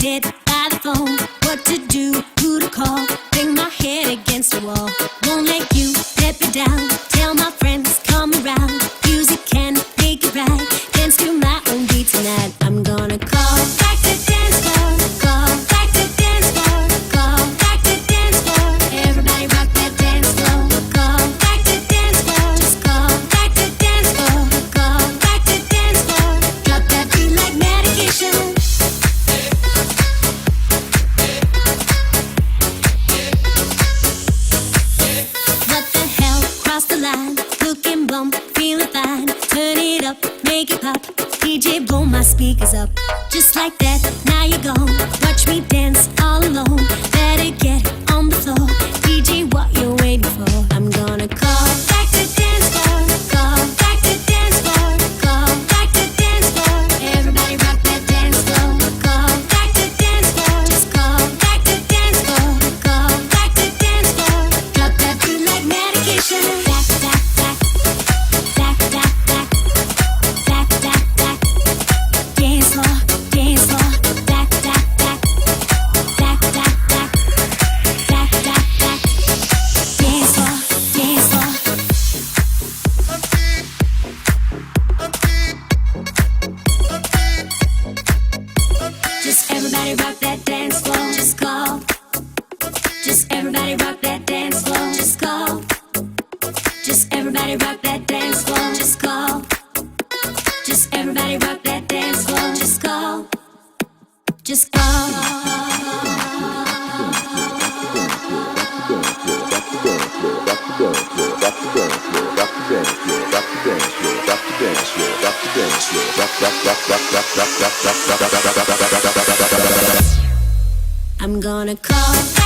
hit by the phone. What to do, who to call. Bang my head against the wall. Won't let you let me down. Tell my friends come around. Music can make it right. Dance to my own beat tonight. I'm gonna call back the dance floor. Call back the dance floor. Call back the dance floor. Everybody rock that dance floor. Call back the dance floor. Just call back the dance floor. Call back the dance floor. Drop that beat like medication. What the hell? Cross the line. Looking bum, feeling fine. Turn it up, make it pop. DJ, blow my speakers up. Just like that, now you're gone. Watch me dance all alone. Better get on the floor. DJ, what you waiting for? I'm gonna call back the dance floor. Call back the dance floor. Call back the dance floor. Everybody rock that dance floor. Call back the dance floor. Just call back the dance floor. Call back the dance floor. Drop that beat like medication. Back, back, back. Back, back, back. Back, back, back. Dance floor, dance floor. Back, back, back. Back, back, back. Back, back, back. Dance floor, dance floor. Just everybody rock that dance floor. Just call. Just everybody rock that dance floor. Just call. Just everybody rock that dance floor. Just call. Just everybody rock that dance floor. Just call. Just call. I'm gonna call.